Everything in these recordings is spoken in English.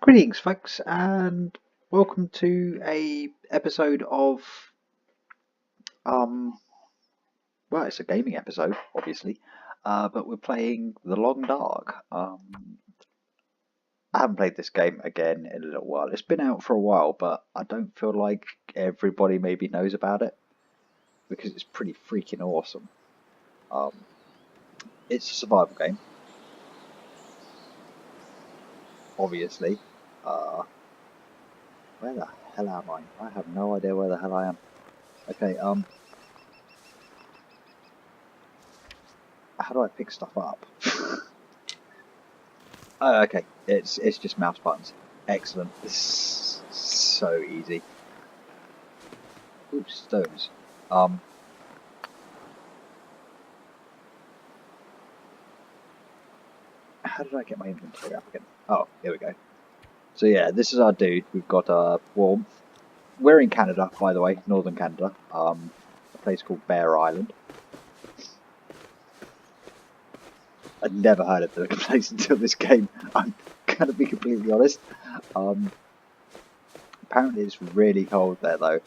Greetings, folks, and welcome to a episode of um. Well, it's a gaming episode, obviously, but we're playing The Long Dark. I haven't played this game again in a little while. It's been out for a while, but I don't feel like everybody maybe knows about it because it's pretty freaking awesome. Um, it's a survival game, obviously. Uh, where the hell am I? I have no idea where the hell I am. Okay, how do I pick stuff up? Oh, okay. It's just mouse buttons. Excellent. This is so easy. Oops, stones. How did I get my inventory up again? Oh, here we go. So yeah, this is our dude. We've got warmth. We're in Canada, by the way, northern Canada. A place called Bear Island. I'd never heard of the place until this game. I'm gonna be completely honest. Apparently it's really cold there though.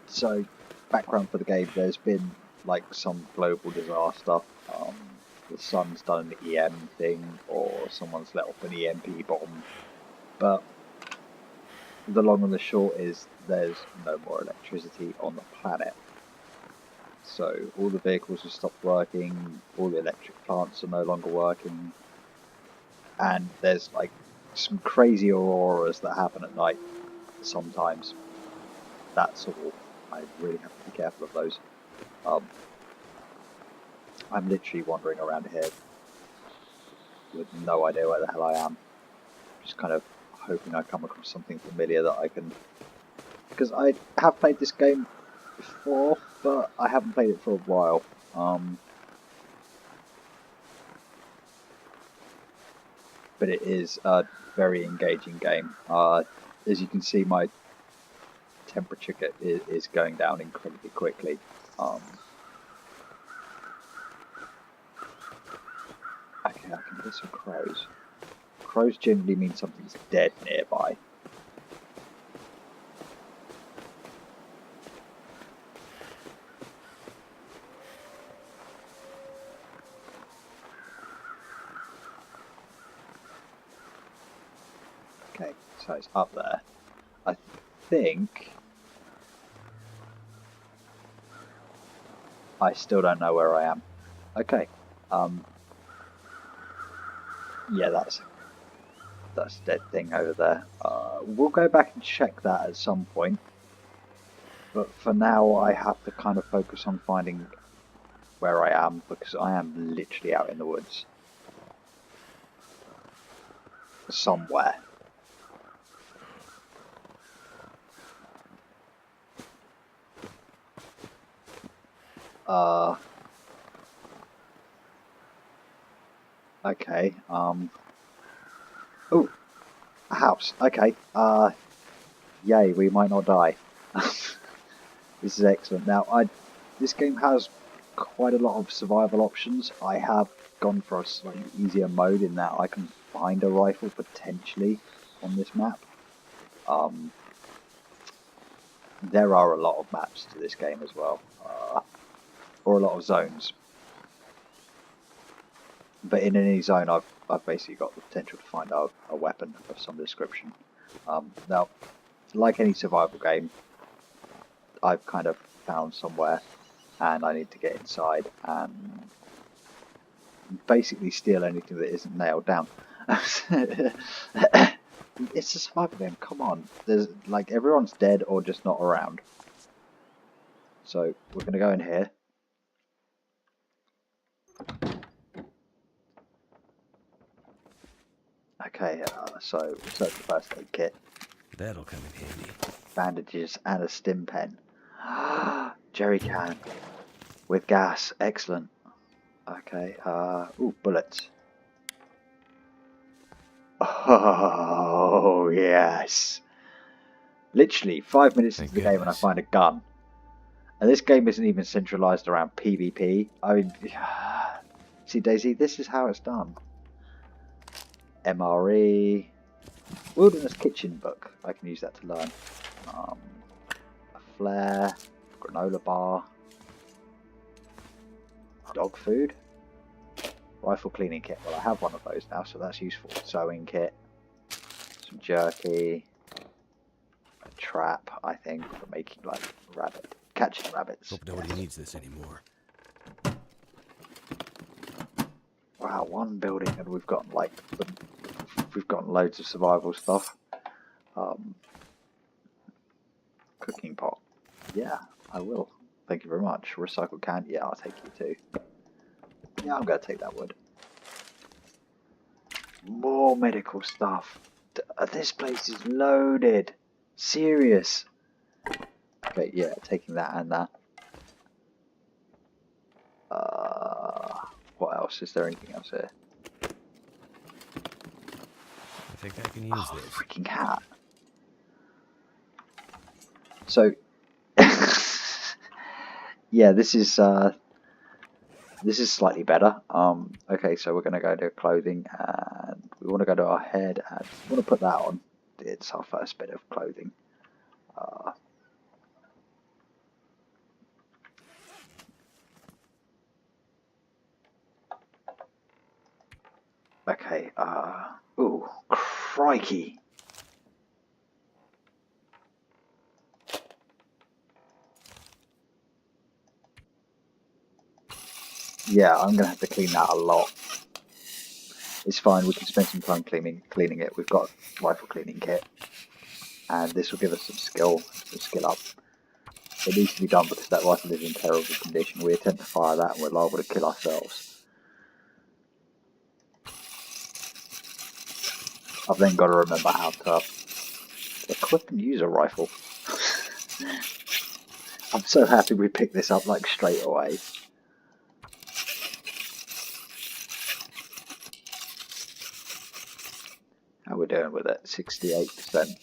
So background for the game, there's been like some global disaster. The sun's done an EM thing, or someone's let off an EMP bomb. But the long and the short is there's no more electricity on the planet. So all the vehicles have stopped working, all the electric plants are no longer working, and there's like some crazy auroras that happen at night sometimes. That's all. I really have to be careful of those. I'm literally wandering around here with no idea where the hell I am. Just kind of hoping I come across something familiar that I can... Because I have played this game before, but I haven't played it for a while. But it is a very engaging game. As you can see, my temperature is going down incredibly quickly. Okay, I can hear some crows. Crows generally mean something's dead nearby. Okay, so it's up there. I think... I still don't know where I am. Okay. Yeah, that's a dead thing over there. We'll go back and check that at some point. But for now, I have to kind of focus on finding where I am, because I am literally out in the woods. Somewhere. Okay, oh, a house. Okay, yay, we might not die. This is excellent. Now, this game has quite a lot of survival options. I have gone for a slightly easier mode in that I can find a rifle potentially on this map. There are a lot of maps to this game as well, or a lot of zones. But in any zone, I've basically got the potential to find out a weapon of some description. Now, like any survival game, I've kind of found somewhere, and I need to get inside and basically steal anything that isn't nailed down. It's a survival game. Come on, there's like everyone's dead or just not around. So we're gonna go in here. Okay, so search the first aid kit. That'll come in handy. Bandages and a stim pen. Jerry can with gas. Excellent. Okay. Ooh, bullets. Oh yes. Literally 5 minutes into the game and I find a gun. And this game isn't even centralized around PvP. I mean, see, DayZ, this is how it's done. MRE. Wilderness Kitchen book. I can use that to learn. A flare, granola bar, dog food, rifle cleaning kit. Well, I have one of those now, so that's useful. Sewing kit, some jerky, a trap, I think, for making like catching rabbits. Hope nobody needs this anymore. Wow, one building and we've got loads of survival stuff. Cooking pot. Yeah, I will. Thank you very much. Recycled can. Yeah, I'll take you too. Yeah, I'm gonna take that wood. More medical stuff. This place is loaded. Serious. Okay, yeah, taking that and that. What else? Is there anything else here? I think I can use this. Freaking hat. So, yeah, this is slightly better. Okay, so we're gonna go to clothing, and we want to go to our head, and we want to put that on. It's our first bit of clothing. Okay. Ooh, crikey. Yeah, I'm gonna have to clean that a lot. It's fine, we can spend some time cleaning it. We've got a rifle cleaning kit, and this will give us some skill up. It needs to be done because that rifle is in terrible condition. We attempt to fire that and we're liable to kill ourselves. I've then got to remember how to equip and use a rifle. I'm so happy we picked this up like straight away. How we're doing with it? 68%.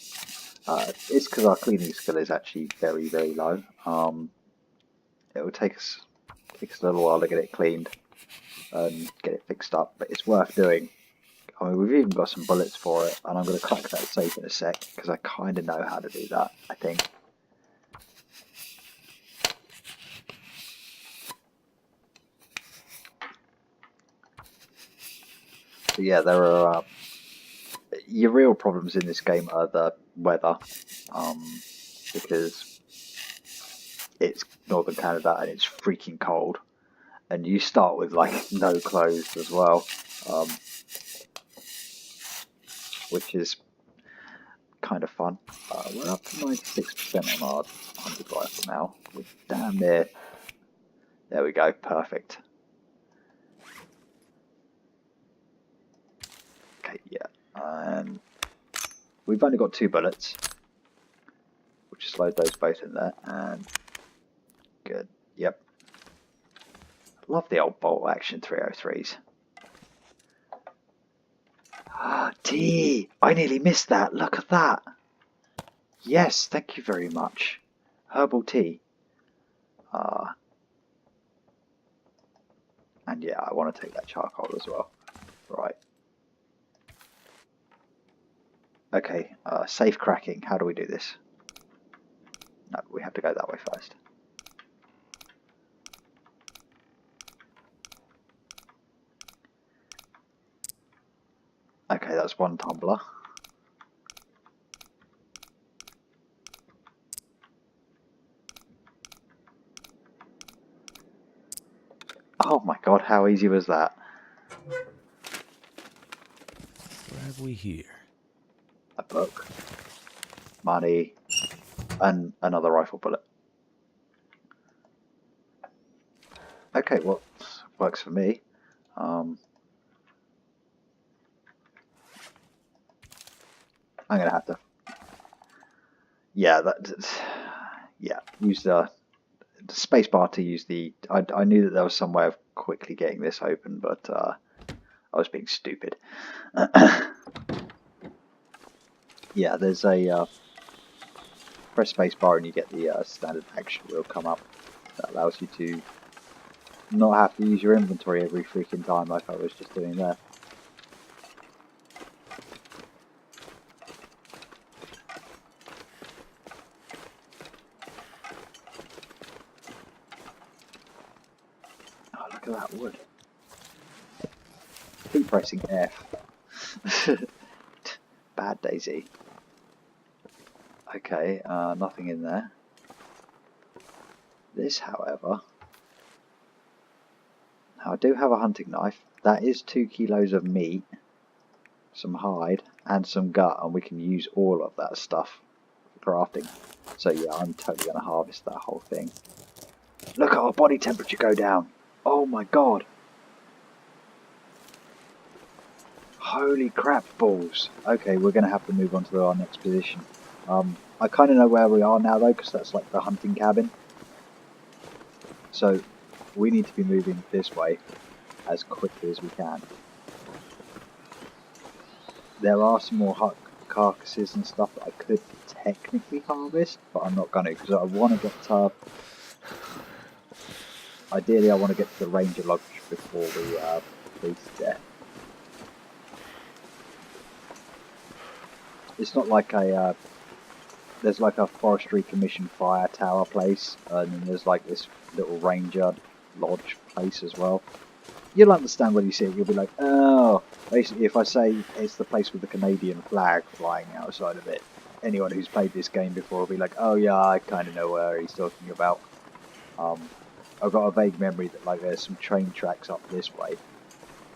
It's because our cleaning skill is actually very, very low. It will take us a little while to get it cleaned and get it fixed up, but it's worth doing. I mean, we've even got some bullets for it, and I'm going to crack that safe in a sec because I kind of know how to do that, I think. But yeah, there are your real problems in this game are the weather, because it's northern Canada and it's freaking cold, and you start with like no clothes as well, which is kind of fun. We're up to 96% on our 100 rifle now. We're damn near. There we go, perfect. Okay, yeah, and we've only got 2 bullets. We'll just load those both in there, and good, yep. Love the old bolt action 303s. Tea! I nearly missed that, look at that! Yes, thank you very much. Herbal tea. And yeah, I want to take that charcoal as well. Right. Okay, safe cracking. How do we do this? No, we have to go that way first. Okay, that's 1 tumbler. Oh my god, how easy was that? What have we here? A book, money, and another rifle bullet. Okay, well, works for me. I'm gonna have to. Yeah, yeah. Use the space bar to use the. I knew that there was some way of quickly getting this open, but I was being stupid. Yeah, there's a press space bar and you get the standard action wheel come up. That allows you to not have to use your inventory every freaking time like I was just doing there. keep pressing F. Bad DayZ. Okay, nothing in there. This, however... Now, I do have a hunting knife. That is 2 kilos of meat, some hide, and some gut, and we can use all of that stuff for crafting. So yeah, I'm totally going to harvest that whole thing. Look at our body temperature go down. Oh my god. Holy crap balls. Okay, we're going to have to move on to our next position. I kind of know where we are now though, because that's like the hunting cabin. So we need to be moving this way as quickly as we can. There are some more carcasses and stuff that I could technically harvest, but I'm not going to, because I want to get to... Ideally, I want to get to the Ranger Lodge before we freeze to death. It's not like a... there's like a Forestry Commission fire tower place, and then there's like this little Ranger Lodge place as well. You'll understand when you see it, you'll be like, oh, basically if I say it's the place with the Canadian flag flying outside of it, anyone who's played this game before will be like, oh yeah, I kind of know where he's talking about. I've got a vague memory that like there's some train tracks up this way.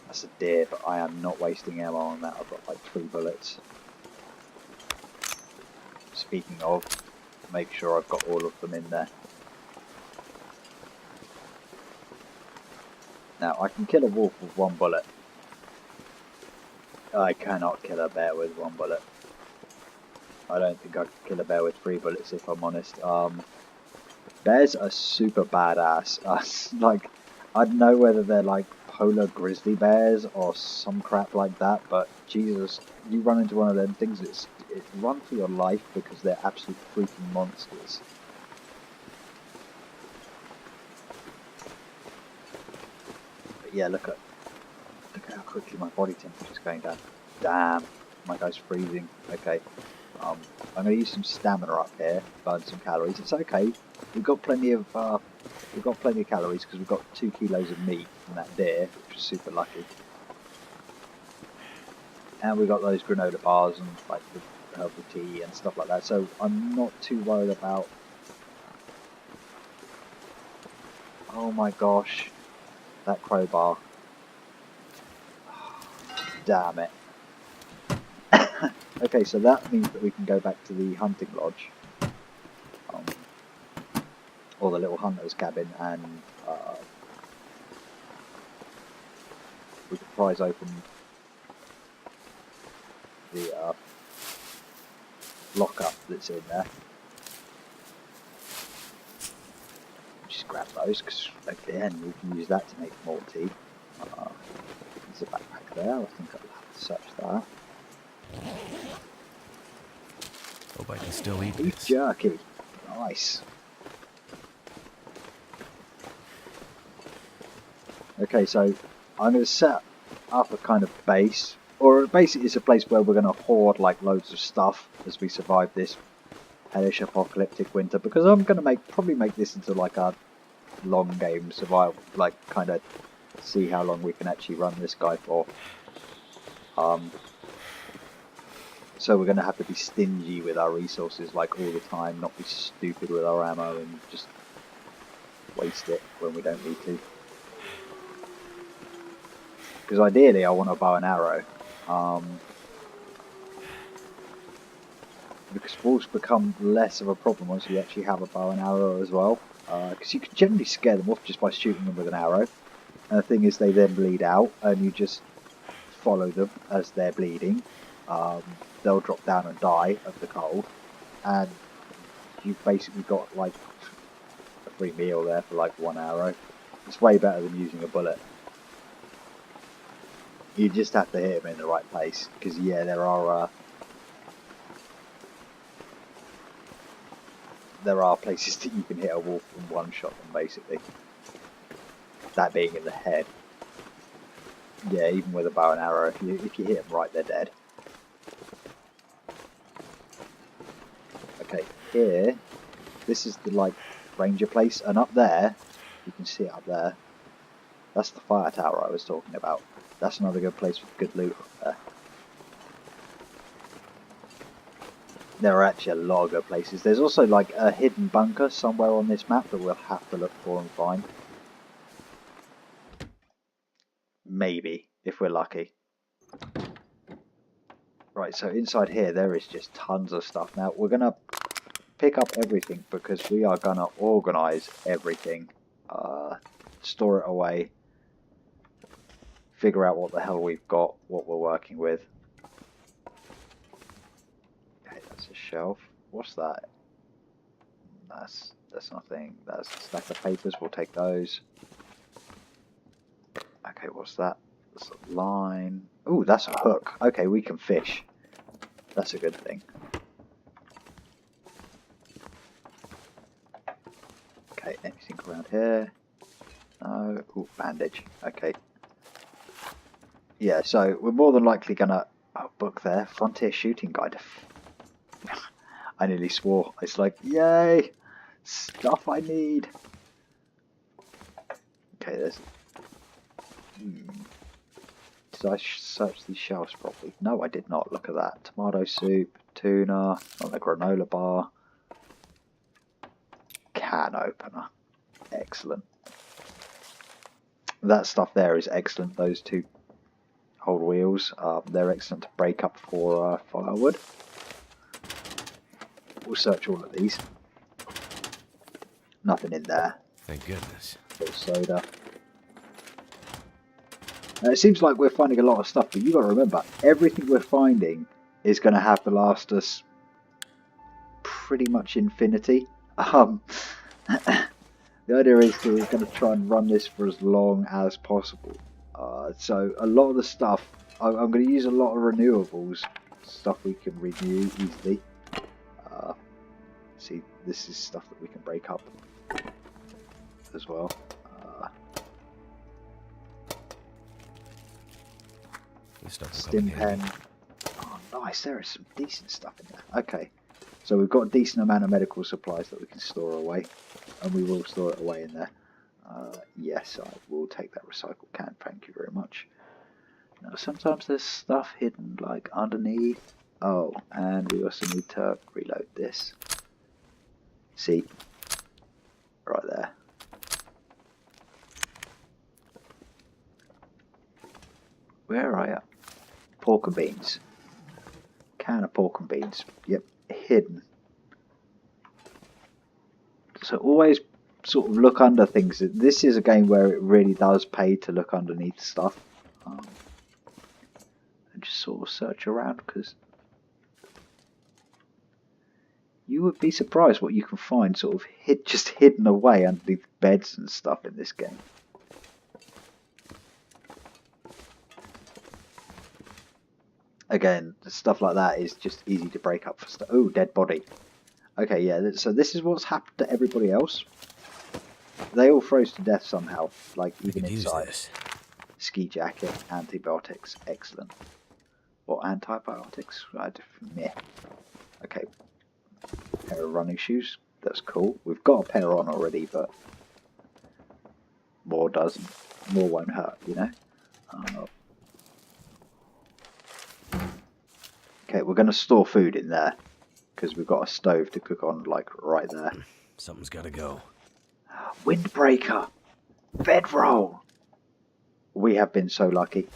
That's a deer, but I am not wasting ammo on that. I've got like 3 bullets. Speaking of, make sure I've got all of them in there. Now, I can kill a wolf with 1 bullet. I cannot kill a bear with 1 bullet. I don't think I could kill a bear with 3 bullets, if I'm honest. Bears are super badass. Like, I don't know whether they're like polar grizzly bears or some crap like that, but Jesus, you run into one of them things, it's run for your life because they're absolute freaking monsters. Yeah, look at how quickly my body temperature is going down. Damn, my guy's freezing. Okay, I'm gonna use some stamina up here, burn some calories. It's okay. We've got plenty of calories because we've got 2 kilos of meat from that deer, which was super lucky. And we got those granola bars and like the herbal tea and stuff like that. So I'm not too worried about. Oh my gosh. That crowbar. Damn it. Okay, so that means that we can go back to the hunting lodge. Or the little hunter's cabin, and we can prise open the lockup that's in there. Just grab those, because again, we can use that to make more tea. There's a backpack there, I think I'll have to search that. Hope I can still eat Beef this. jerky. Nice. Okay, so I'm going to set up a kind of base, or basically it's a place where we're going to hoard like loads of stuff as we survive this hellish apocalyptic winter, because I'm going to probably make this into like a long game survival, like kind of see how long we can actually run this guy for. So we're going to have to be stingy with our resources like all the time, not be stupid with our ammo and just waste it when we don't need to. Because ideally I want a bow and arrow. Because wolves become less of a problem once you actually have a bow and arrow as well. Because you can generally scare them off just by shooting them with an arrow. And the thing is, they then bleed out, and you just follow them as they're bleeding. They'll drop down and die of the cold, and you've basically got like a free meal there for like 1 arrow. It's way better than using a bullet. You just have to hit them in the right place, because yeah, there are places that you can hit a wolf and one-shot them, basically. That being in the head. Yeah, even with a bow and arrow, if you hit them right, they're dead. Okay, here, this is the like ranger place, and up there, you can see it up there. That's the fire tower I was talking about. That's another good place with good loot there. There are actually a lot of good places. There's also like a hidden bunker somewhere on this map that we'll have to look for and find. Maybe, if we're lucky. Right, so inside here there is just tons of stuff. Now we're going to pick up everything because we are going to organise everything. Store it away. Figure out what the hell we've got, what we're working with. Okay, that's a shelf. What's that? That's nothing. That's a stack of papers. We'll take those. Okay, what's that? That's a line. Ooh, that's a hook. Okay, we can fish. That's a good thing. Okay, anything around here? No. Ooh, bandage. Okay. Yeah, so we're more than likely gonna... Oh, book there. Frontier Shooting Guide. I nearly swore. It's like, yay! Stuff I need. Okay, there's... Did I search these shelves properly? No, I did not. Look at that. Tomato soup, tuna, on the granola bar. Can opener. Excellent. That stuff there is excellent. Those two old wheels, they're excellent to break up for firewood. We'll search all of these. Nothing in there. Thank goodness. Little soda. Now, it seems like we're finding a lot of stuff, but you got to remember, everything we're finding is going to have to last us pretty much infinity. The idea is that we're going to try and run this for as long as possible. So a lot of the stuff, I'm going to use a lot of renewables, stuff we can renew easily. See, this is stuff that we can break up as well. Stim pen. Oh, nice. There is some decent stuff in there. Okay. So we've got a decent amount of medical supplies that we can store away. And we will store it away in there. Yes, I will take that recycle can. Thank you very much. Now, sometimes there's stuff hidden, like underneath. Oh, and we also need to reload this. See? Right there. Where are you? Pork and beans. Can of pork and beans. Yep, hidden. So always sort of look under things. This is a game where it really does pay to look underneath stuff. And just sort of search around, because you would be surprised what you can find sort of just hidden away underneath beds and stuff in this game. Again, stuff like that is just easy to break up for stuff. Oh, dead body. Okay, yeah, so this is what's happened to everybody else. They all froze to death somehow, like even inside. Ski jacket, antibiotics, excellent. What antibiotics? Meh. Okay. Pair of running shoes, that's cool. We've got a pair on already, but more doesn't. More won't hurt, you know? Okay, we're going to store food in there, because we've got a stove to cook on, like, right there. Something's got to go. Windbreaker! Bedroll! We have been so lucky.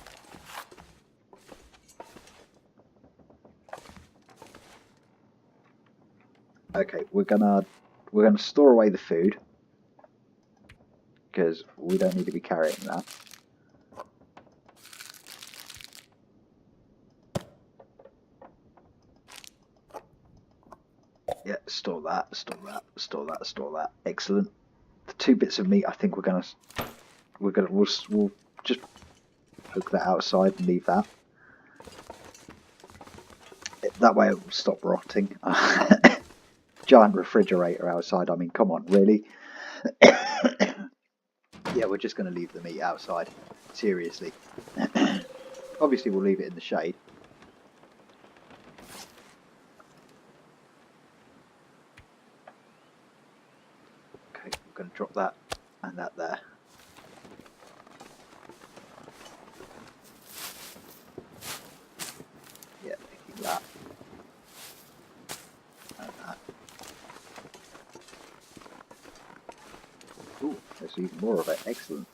Okay, we're gonna store away the food, because we don't need to be carrying that. Yeah, store that, store that, store that, store that. Excellent. The 2 bits of meat, I think we'll just poke that outside and leave that. That way it will stop rotting. Giant refrigerator outside. I mean, come on, really? Yeah, we're just going to leave the meat outside. Seriously. Obviously, we'll leave it in the shade. Okay, we're going to drop that and that there. even more of it. Excellent.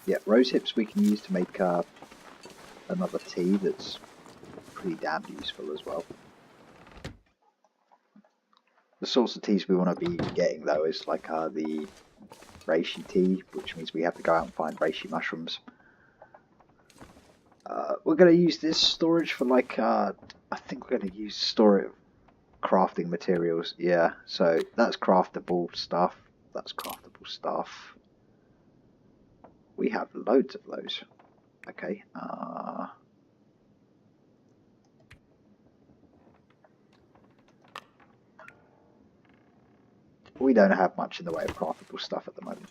Yeah, rose hips we can use to make another tea that's pretty damn useful as well. The sorts of teas we want to be getting though is like the reishi tea, which means we have to go out and find reishi mushrooms. We're going to use this storage for like, I think we're going to use storage crafting materials. Yeah, so that's craftable stuff. That's craftable stuff. We have loads of those. Okay. We don't have much in the way of craftable stuff at the moment.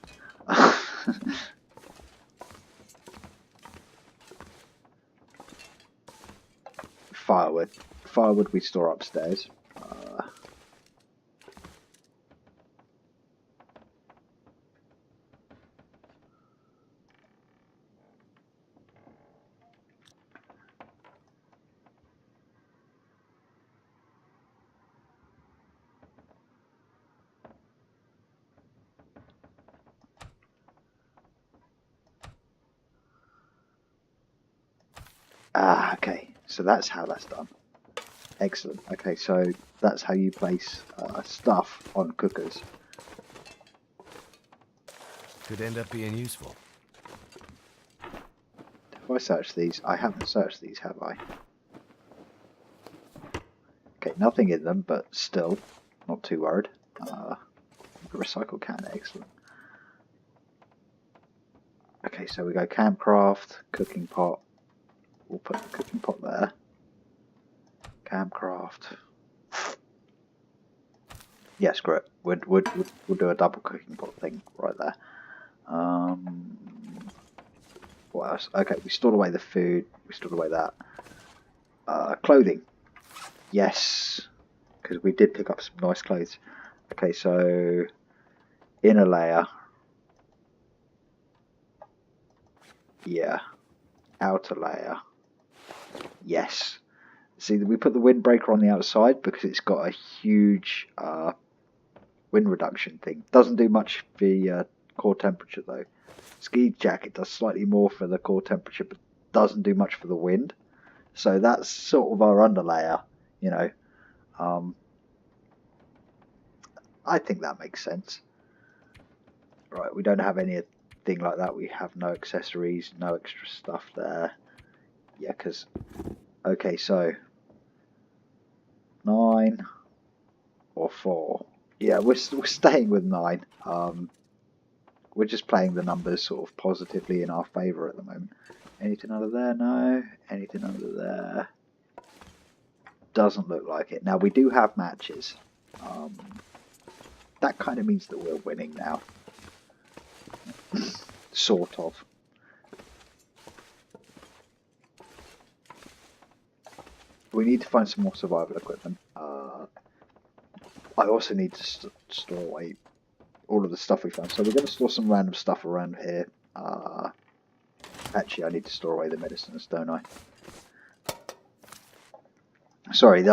Firewood. Firewood we store upstairs. Okay. So that's how that's done. Excellent. Okay, so that's how you place stuff on cookers. Could end up being useful. If I search these, I haven't searched these, have I? Okay, nothing in them, but still, not too worried. Recycle can, excellent. Okay, so we go campcraft, cooking pot. We'll put the cooking pot there. Campcraft. Yeah, screw it. We'll do a double cooking pot thing right there. What else? Okay, we stored away the food. We stored away that. Clothing. Yes, because we did pick up some nice clothes. Okay, so inner layer. Yeah. Outer layer. Yes. See, we put the windbreaker on the outside because it's got a huge wind reduction thing. Doesn't do much for the core temperature though. Ski jacket does slightly more for the core temperature, but doesn't do much for the wind. So that's sort of our underlayer, you know. I think that makes sense. Right, we don't have anything like that. We have no accessories, no extra stuff there. Yeah, because... Okay, so... 9 or 4. Yeah, we're staying with 9. We're just playing the numbers sort of positively in our favour at the moment. Anything under there? No. Anything under there? Doesn't look like it. Now, we do have matches. That kind of means that we're winning now. Sort of. We need to find some more survival equipment. I also need to store away all of the stuff we found. So we're going to store some random stuff around here. Actually, I need to store away the medicines, don't I? Sorry,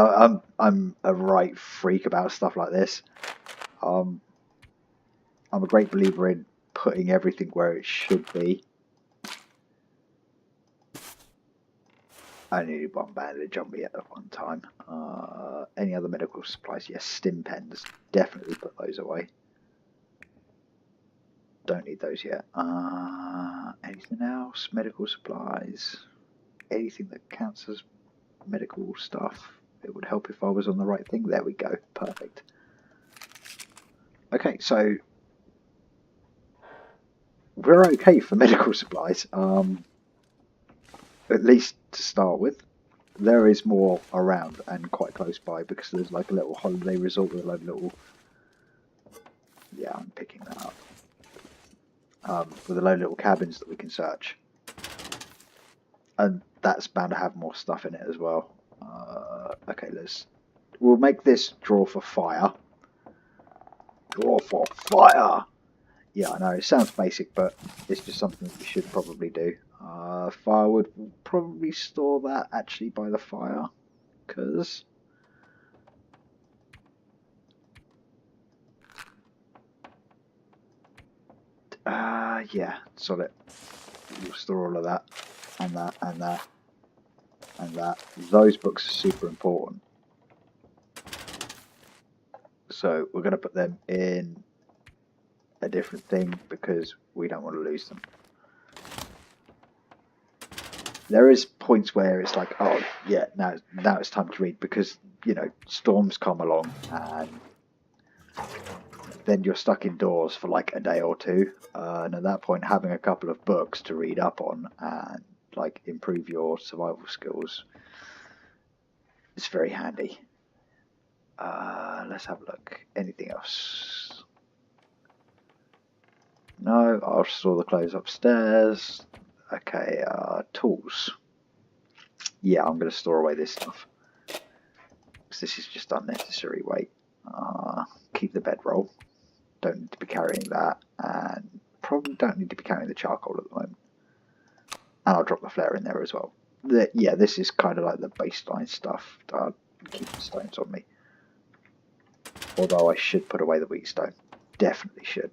I'm a right freak about stuff like this. I'm a great believer in putting everything where it should be. I only need one bandage on me at one time. Any other medical supplies? Yes, stim pens. Definitely put those away. Don't need those yet. Anything else? Medical supplies. Anything that counts as medical stuff. It would help if I was on the right thing. There we go. Perfect. Okay, so we're okay for medical supplies. At least to start with. There is more around and quite close by because there's like a little holiday resort with a load of little... Yeah, I'm picking that up. With a load of little cabins that we can search. And that's bound to have more stuff in it as well. Okay, we'll make this draw for fire. Draw for fire! Yeah, I know, it sounds basic, but it's just something that we should probably do. Firewood, we'll probably store that actually by the fire, because... Yeah, solid. We'll store all of that, and that, and that, and that. Those books are super important. So we're going to put them in a different thing because we don't want to lose them. There is points where it's like, oh yeah, now it's time to read, because storms come along and then you're stuck indoors for like a day or two, and at that point having a couple of books to read up on and like improve your survival skills is very handy. Let's have a look. Anything else? No, I'll store the clothes upstairs. Okay, tools. Yeah, I'm going to store away this stuff, because this is just unnecessary weight. Keep the bedroll. Don't need to be carrying that, and probably don't need to be carrying the charcoal at the moment. And I'll drop the flare in there as well. Yeah, this is kind of like the baseline stuff. Keep the stones on me. Although I should put away the wheat stone. Definitely should.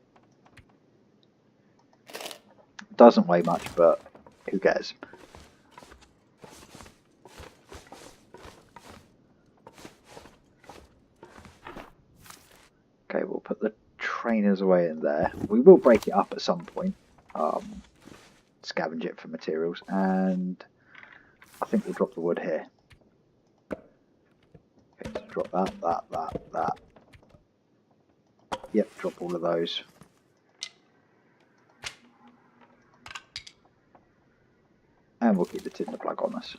Doesn't weigh much, but who cares? Okay, we'll put the trainers away in there. We will break it up at some point. Scavenge it for materials, and I think we'll drop the wood here. Okay, so drop that. Yep, drop all of those. And we'll keep the tinder plug on us.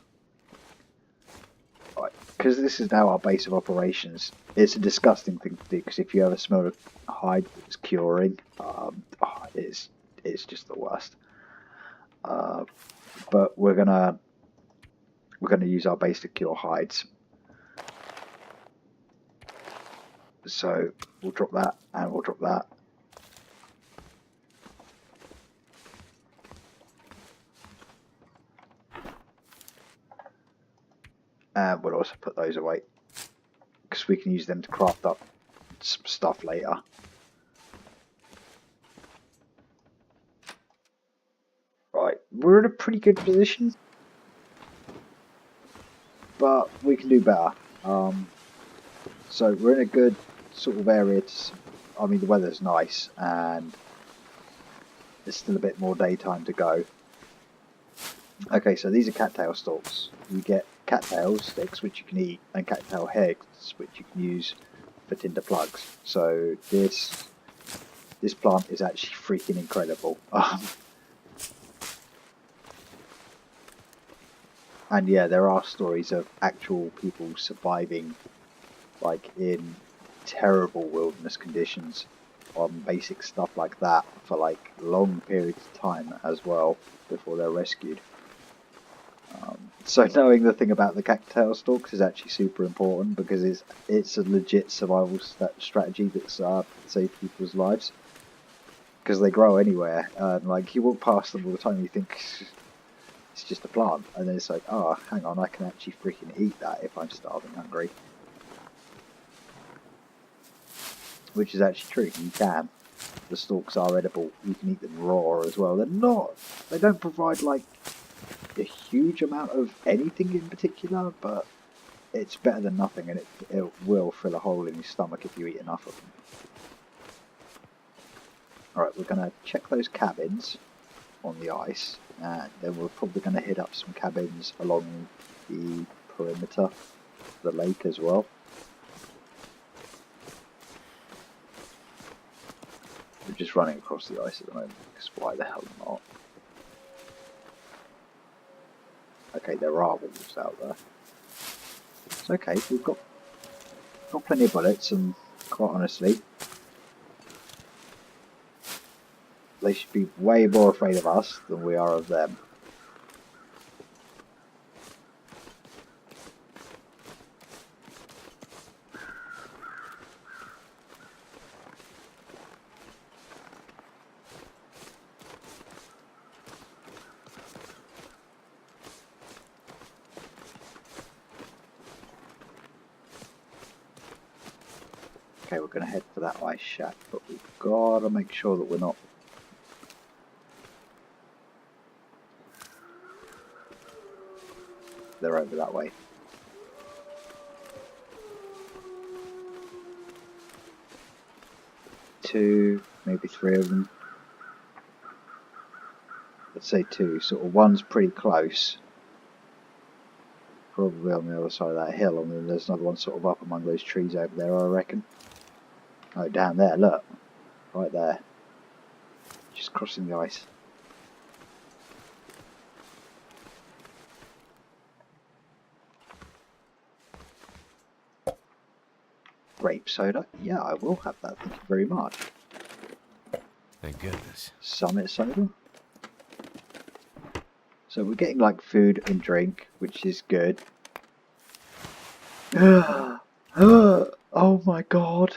Right, because this is now our base of operations. It's a disgusting thing to do, because if you ever smell a hide that's curing, it's just the worst. But we're gonna use our base to cure hides. So we'll drop that, and we'll drop that. And we'll also put those away, because we can use them to craft up some stuff later. Right, we're in a pretty good position, but we can do better. So we're in a good sort of area I mean, the weather's nice, and there's still a bit more daytime to go. Okay, so these are cattail stalks. You get cattail sticks, which you can eat, and cattail heads, which you can use for tinder plugs. So this plant is actually freaking incredible. And yeah, there are stories of actual people surviving like in terrible wilderness conditions on basic stuff like that for like long periods of time as well before they're rescued. So knowing the thing about the cattail stalks is actually super important, because it's a legit survival strategy that's saved people's lives, because they grow anywhere, and like you walk past them all the time and you think it's just a plant, and then it's like, oh, hang on, I can actually freaking eat that if I'm starving hungry. Which is actually true, you can. The stalks are edible, you can eat them raw as well. They don't provide like a huge amount of anything in particular, but it's better than nothing, and it will fill a hole in your stomach if you eat enough of them. Alright, we're going to check those cabins on the ice, and then we're probably going to hit up some cabins along the perimeter of the lake as well. We're just running across the ice at the moment, because why the hell not? Okay, there are wolves out there. It's okay, we've got plenty of bullets, and quite honestly, they should be way more afraid of us than we are of them. Okay, we're going to head for that ice shack, but we've got to make sure that we're not they're over that way. Two, maybe three of them. Let's say two. Sort of one's pretty close. Probably on the other side of that hill, and then there's another one sort of up among those trees over there, I reckon. Oh, down there, look. Right there. Just crossing the ice. Grape soda? Yeah, I will have that, thank you very much. Thank goodness. Summit soda? So we're getting like food and drink, which is good. Oh my god.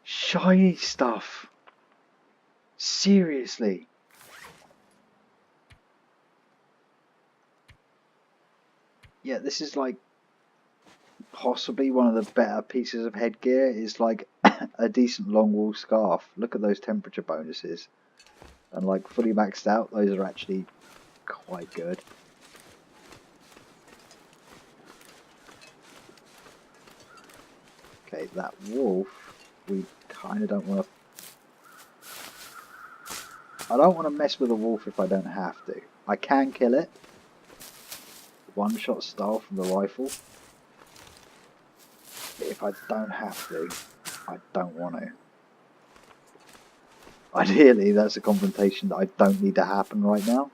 Shiny stuff. Seriously. Yeah, this is like possibly one of the better pieces of headgear. It's like a decent long wool scarf. Look at those temperature bonuses. And like fully maxed out, those are actually quite good. Okay, that wolf, we kind of don't want to... I don't want to mess with a wolf if I don't have to. I can kill it. One-shot style from the rifle. But if I don't have to, I don't want to. Ideally, that's a confrontation that I don't need to happen right now.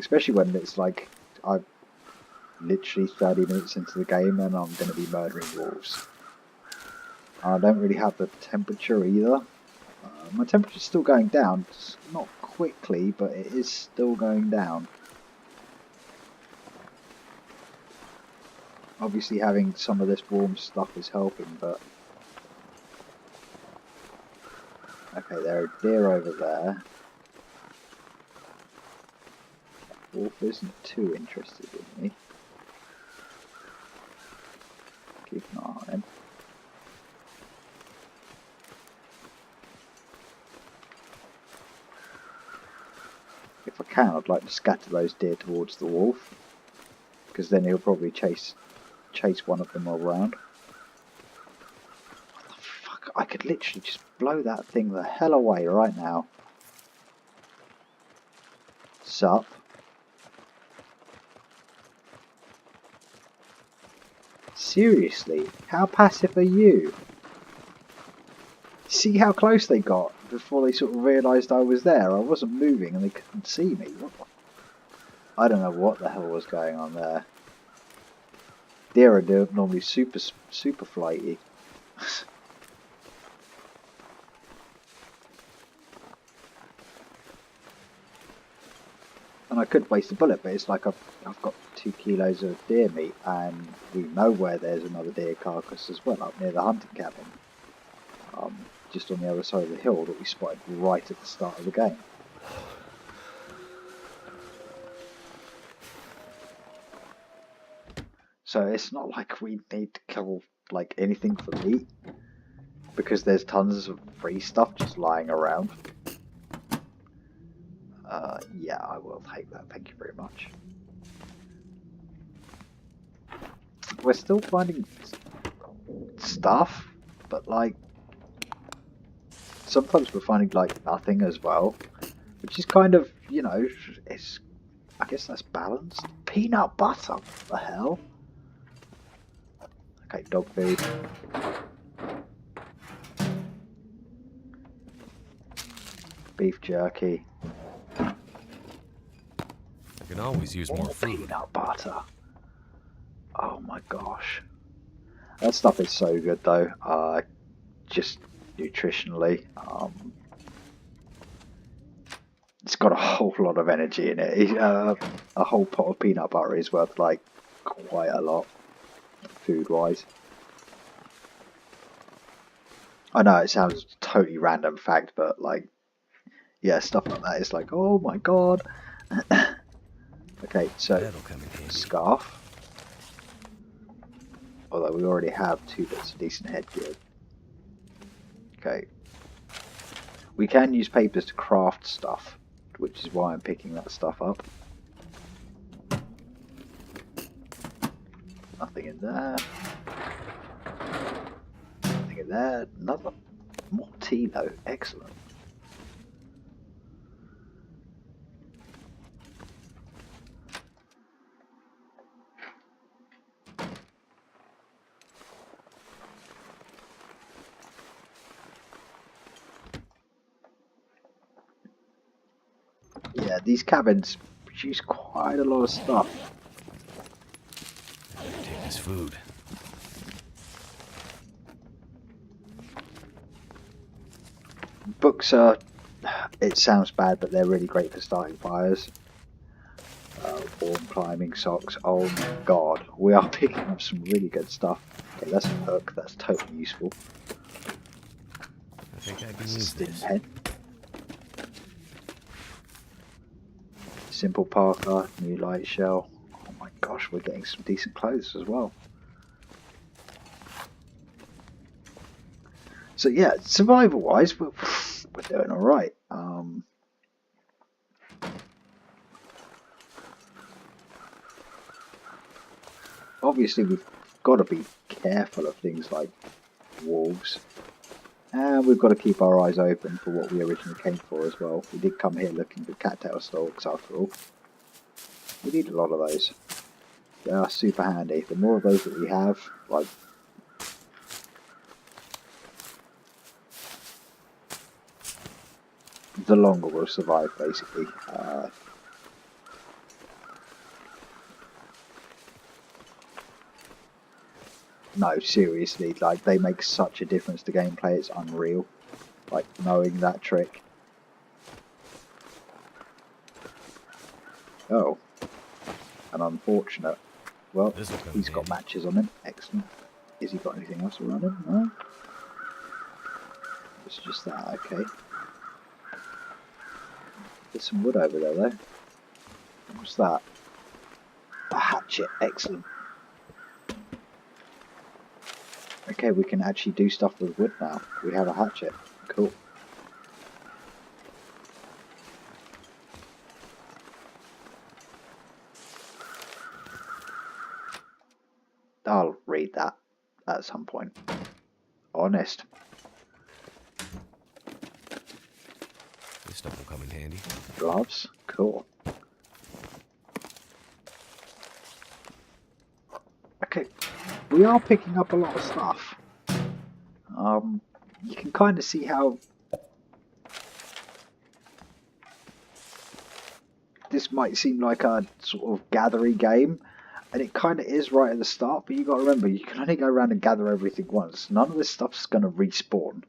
Especially when it's like, I'm literally 30 minutes into the game and I'm going to be murdering wolves. I don't really have the temperature either. My temperature's still going down, just not quickly, but it is still going down. Obviously having some of this warm stuff is helping, but... Okay, there are deer over there. Wolf isn't too interested in me. Keep an eye on him. If I can, I'd like to scatter those deer towards the wolf, because then he'll probably chase one of them around. What the fuck? I could literally just blow that thing the hell away right now. Sup? Seriously, how passive are you? See how close they got before they sort of realised I was there? I wasn't moving and they couldn't see me. I don't know what the hell was going on there. Deer are normally super flighty. And I could waste a bullet, but it's like I've got 2 kilos of deer meat, and we know where there's another deer carcass as well, up near the hunting cabin. Just on the other side of the hill that we spotted right at the start of the game. So it's not like we need to kill like anything for meat, because there's tons of free stuff just lying around. Yeah, I will take that, thank you very much. We're still finding stuff, but like sometimes we're finding like nothing as well, which is kind of, you know, it's, I guess that's balanced. Peanut butter, what the hell? Okay, dog food. Beef jerky. I can always use more food. Peanut butter. Oh my gosh. That stuff is so good though. Just nutritionally. It's got a whole lot of energy in it. A whole pot of peanut butter is worth like quite a lot, food-wise. I know it sounds totally random fact, but like, yeah, stuff like that is like, oh my god. Okay, so scarf. Although we already have 2 bits of decent headgear. Okay. We can use papers to craft stuff, which is why I'm picking that stuff up. Nothing in there. Nothing in there. Another more tea though. Excellent. Yeah, these cabins produce quite a lot of stuff. Take this food. Books are, it sounds bad, but they're really great for starting fires. Warm climbing socks. Oh my god, we are picking up some really good stuff. Okay, that's a hook. That's totally useful. I think I can That's a use stim this. pen. Simple parka, new light shell. Oh my gosh, we're getting some decent clothes as well. So yeah, survival wise, we're doing alright. Obviously we've got to be careful of things like wolves. And we've got to keep our eyes open for what we originally came for as well. We did come here looking for cattail stalks after all. We need a lot of those. They are super handy. The more of those that we have, like, the longer we'll survive, basically. No, seriously, like, they make such a difference to gameplay, it's unreal. Like, knowing that trick. Oh. An unfortunate. Well, he's got matches on him. Excellent. Has he got anything else around him? No? It's just that, okay. There's some wood over there, though. What's that? A hatchet. Excellent. Okay, we can actually do stuff with wood now. We have a hatchet. Cool. I'll read that at some point. Honest. This stuff will come in handy. Gloves. Cool. Okay. We are picking up a lot of stuff. You can kind of see how this might seem like a sort of gathering game, and it kind of is right at the start, but you got to remember, you can only go around and gather everything once. None of this stuff's going to respawn.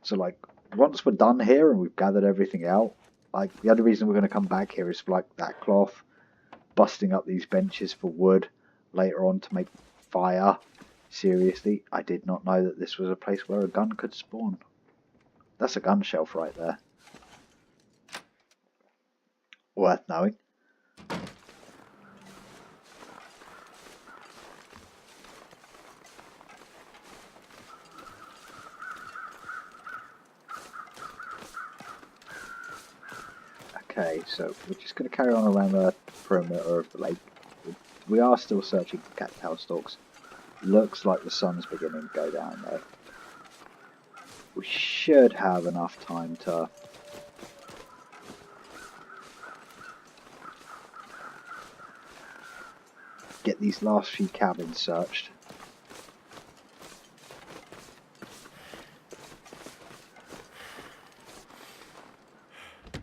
So, like, once we're done here and we've gathered everything out, like, the only reason we're going to come back here is for, like, that cloth, busting up these benches for wood later on to make fire. Seriously, I did not know that this was a place where a gun could spawn. That's a gun shelf right there. Worth knowing. Okay, so we're just going to carry on around the perimeter of the lake. We are still searching for cattail stalks. Looks like the sun's beginning to go down though. We should have enough time to get these last few cabins searched.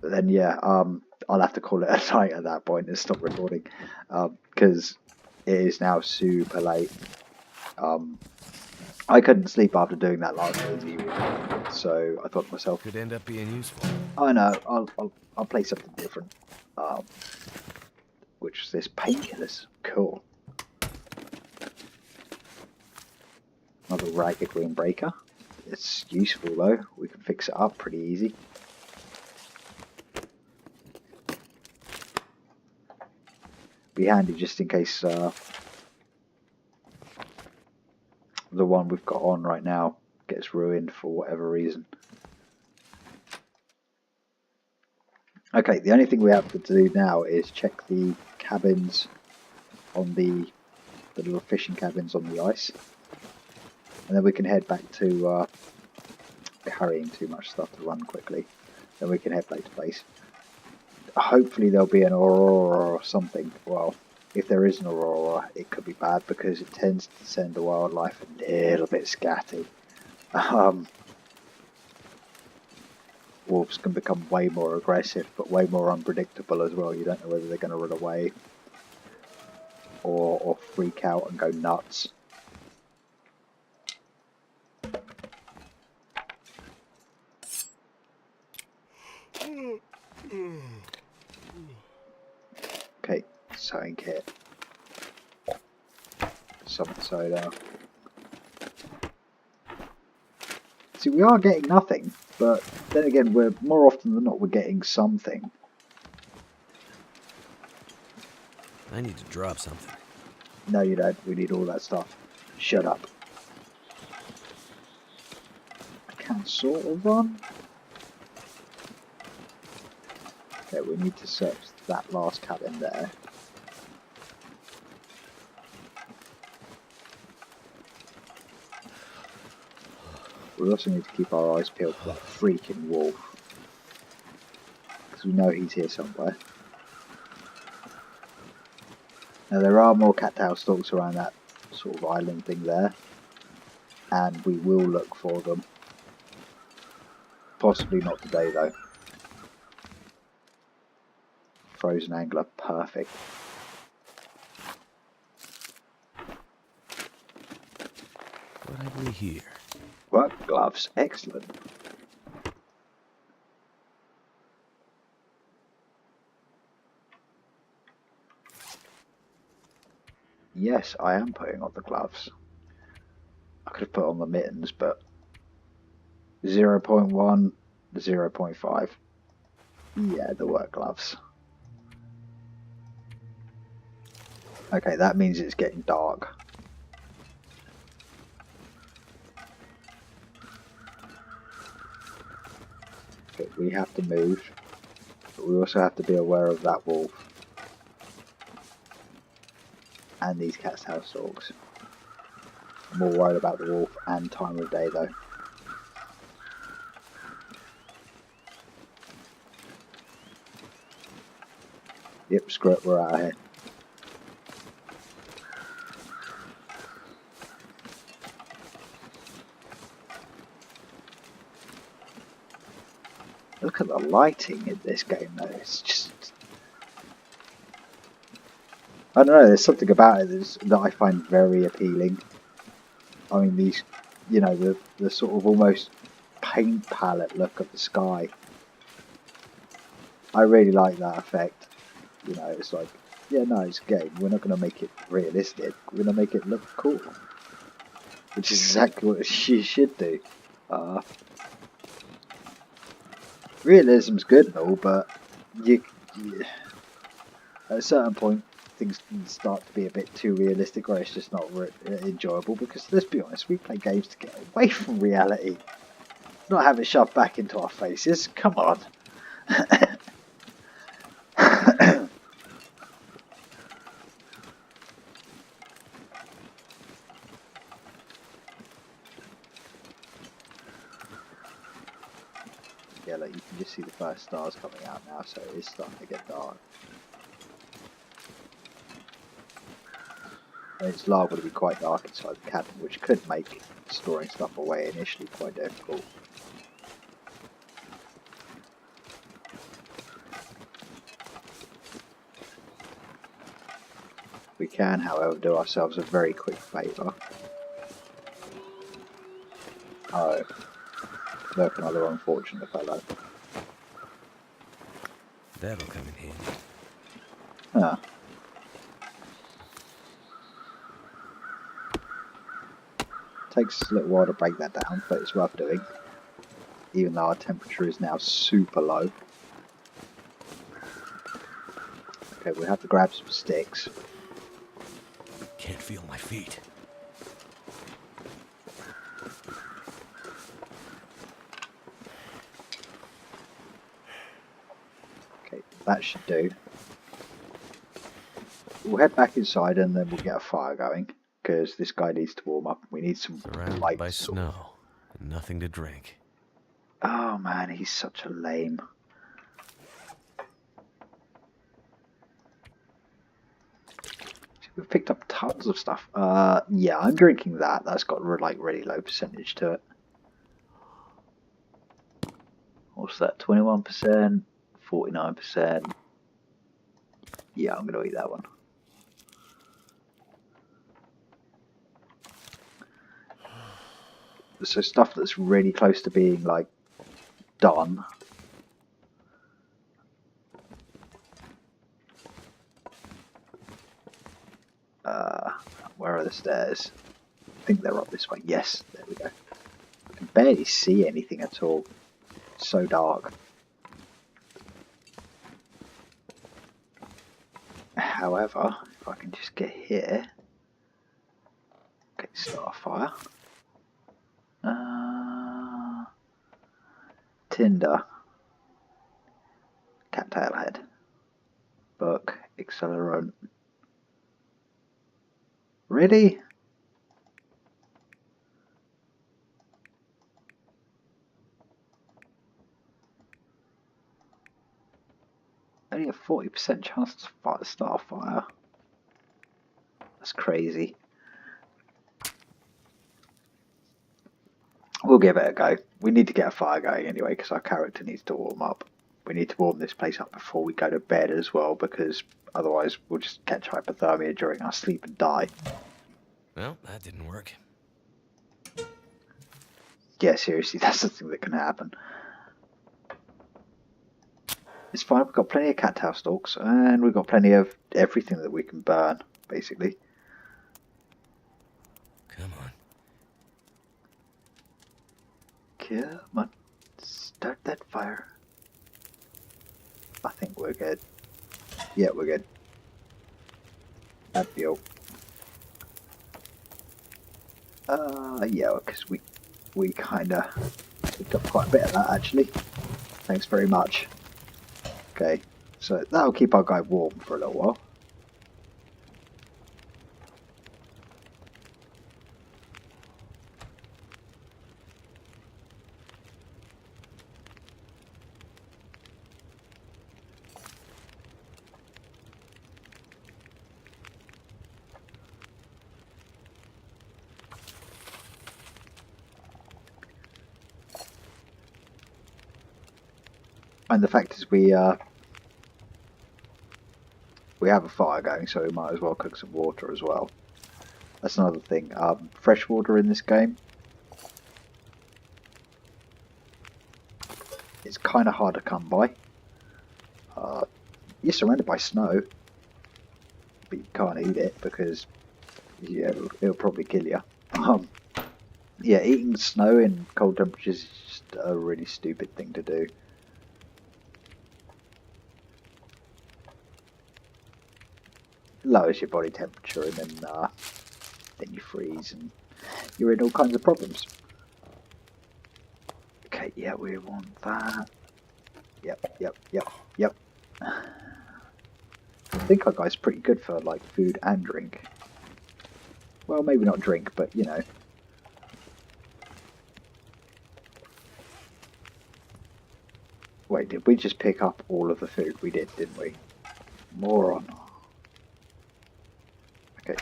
But then yeah, I'll have to call it a night at that point and stop recording, because it is now super late. I couldn't sleep after doing that last DayZ, so I thought to myself, could end up being useful. oh no, I'll play something different. Which is this painkillers. Cool. Another ragged windbreaker. It's useful though. We can fix it up pretty easy. Be handy just in case the one we've got on right now gets ruined for whatever reason. Okay, the only thing we have to do now is check the cabins on the little fishing cabins on the ice. And then we can head back to carrying too much stuff to run quickly. Then we can head back to base. Hopefully there'll be an aurora or something. Well, if there is an aurora, it could be bad because it tends to send the wildlife a little bit scatty. Wolves can become way more aggressive, but way more unpredictable as well. You don't know whether they're going to run away or freak out and go nuts. Okay, sewing kit. Some soda. See, we are getting nothing, but then again, we're more often than not we're getting something. I need to drop something. No, you don't. We need all that stuff. Shut up. I can sort of run. Okay, we need to search that last cabin there. We also need to keep our eyes peeled for that freaking wolf. Because we know he's here somewhere. Now there are more cattail stalks around that sort of island thing there. And we will look for them. Possibly not today though. Frozen angler, perfect. What have we here? Work gloves, excellent. Yes, I am putting on the gloves. I could have put on the mittens, but 0.1, 0.5. Yeah, the work gloves. Okay, that means it's getting dark. Okay, we have to move, but we also have to be aware of that wolf. And these cat's house dogs. I'm more worried about the wolf and time of day though. Yep, screw it, we're out of here. Look at the lighting in this game though, it's just... I don't know, there's something about it that I find very appealing. I mean these, you know, the sort of almost paint palette look of the sky. I really like that effect. You know, it's like, yeah, no, it's a game. We're not going to make it realistic. We're going to make it look cool. Which is exactly what she should do. Realism's good and all, but you, at a certain point, things can start to be a bit too realistic, or it's just not enjoyable. Because let's be honest, we play games to get away from reality, not have it shoved back into our faces. Come on. Yeah, like you can just see the first stars coming out now, so it is starting to get dark. And it's liable to be quite dark inside the cabin, which could make storing stuff away initially quite difficult. We can, however, do ourselves a very quick favour. Oh, look, another unfortunate fellow. That'll come in handy. Huh. Takes a little while to break that down, but it's worth doing. Even though our temperature is now super low. Okay, we have to grab some sticks. Can't feel my feet. Okay, that should do. We'll head back inside and then we'll get a fire going, because this guy needs to warm up. We need some Surrounded light by sort of. snow and nothing to drink. Oh man, he's such a lame. We've picked up tons of stuff. Yeah, I'm drinking that. That's got like really low percentage to it. What's that? 21%, 49%. Yeah, I'm gonna eat that one. So stuff that's really close to being like done. Where are the stairs? I think they're up this way. Yes, there we go. I can barely see anything at all. It's so dark. However, if I can just get here. Okay, start a fire. Tinder. Cattail head. Book. Accelerant. Really? Only a 40% chance to start a fire. That's crazy. We'll give it a go. We need to get a fire going anyway because our character needs to warm up. We need to warm this place up before we go to bed as well, because otherwise we'll just catch hypothermia during our sleep and die. Well, that didn't work. Yeah, seriously, that's the thing that can happen. It's fine, we've got plenty of cattail stalks, and we've got plenty of everything that we can burn, basically. Come on. Come on, start that fire. I think we're good. Yeah, we're good. That'd be all. Yeah, because we kind of picked up quite a bit of that actually. Thanks very much. Okay, so that'll keep our guy warm for a little while. And the fact is we have a fire going, so we might as well cook some water as well. That's another thing. Fresh water in this game, it's kind of hard to come by. You're surrounded by snow, but you can't eat it because yeah, it'll probably kill you. Yeah, eating snow in cold temperatures is just a really stupid thing to do. Lowers your body temperature and then you freeze and you're in all kinds of problems. Okay, yeah, we want that. Yep. I think our guy's pretty good for like food and drink. Well, maybe not drink, but you know. Wait, did we just pick up all of the food? We did, didn't we? Moron. Okay.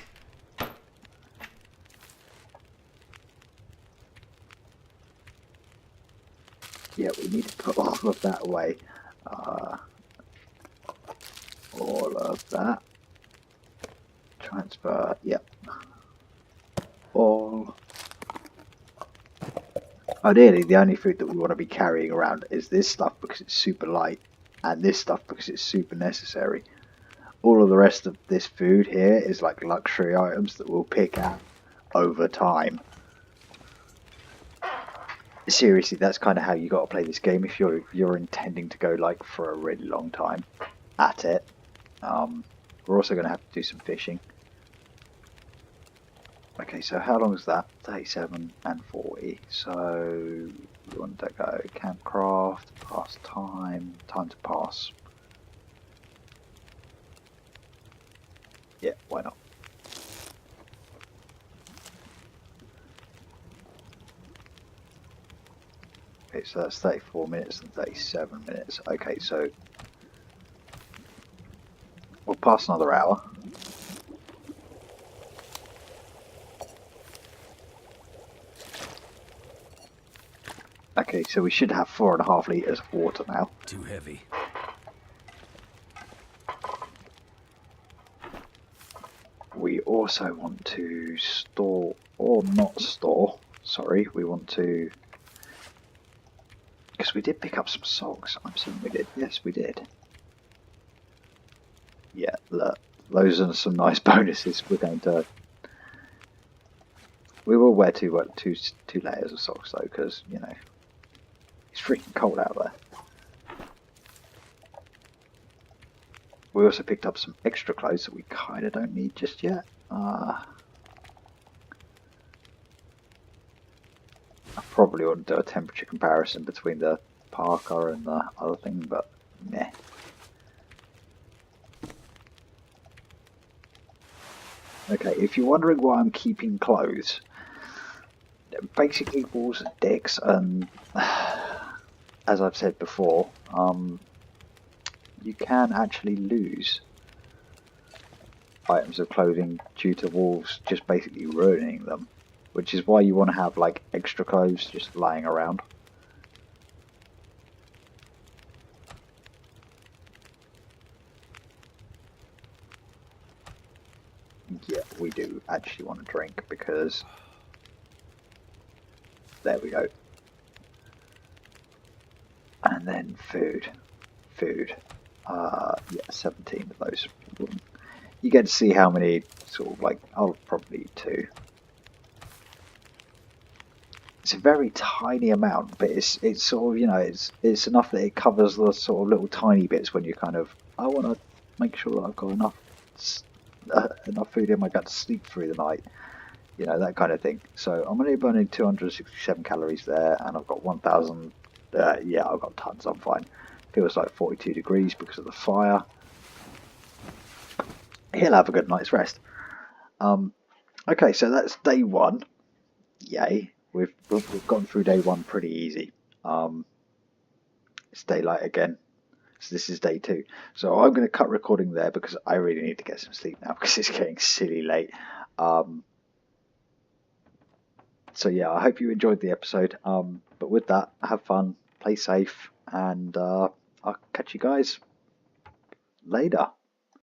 Yeah, we need to put all of that away. All of that. Transfer, yep. All. Ideally, the only food that we want to be carrying around is this stuff because it's super light, and this stuff because it's super necessary. All of the rest of this food here is like luxury items that we'll pick at over time. Seriously, that's kind of how you got to play this game if you're intending to go like for a really long time at it. We're also going to have to do some fishing. Okay, so how long is that? 37 and 40. So we want to go campcraft, pass time, time to pass. Yeah, why not? Okay, so that's 34 minutes and 37 minutes. Okay, so we'll pass another hour. Okay, so we should have 4.5 litres of water now. Too heavy. We also want to store, or not store, sorry, we want to, because we did pick up some socks, I'm assuming we did, yes we did. Yeah, look, those are some nice bonuses. We're going to, we will wear two layers of socks though, because, you know, it's freaking cold out there. We also picked up some extra clothes that we kind of don't need just yet. I probably ought to do a temperature comparison between the parka and the other thing, but meh. Okay, if you're wondering why I'm keeping clothes, basically walls and decks, and as I've said before, you can actually lose items of clothing due to wolves just basically ruining them, which is why you want to have like extra clothes just lying around. Yeah, we do actually want to drink because there we go. And then food. Yeah, 17 of those. You get to see how many sort of like, I'll probably eat 2. It's a very tiny amount, but it's sort of, you know, it's enough that it covers the sort of little tiny bits when you kind of, I want to make sure that I've got enough food in my gut to sleep through the night, you know, that kind of thing. So I'm only burning 267 calories there, and I've got 1,000. Yeah, I've got tons. I'm fine. Feels like 42 degrees because of the fire. He'll have a good night's rest. Okay, so that's day 1. Yay. We've gone through day 1 pretty easy. It's daylight again. So this is day 2. So I'm going to cut recording there because I really need to get some sleep now because it's getting silly late. So yeah, I hope you enjoyed the episode. But with that, have fun, play safe, and I'll catch you guys later.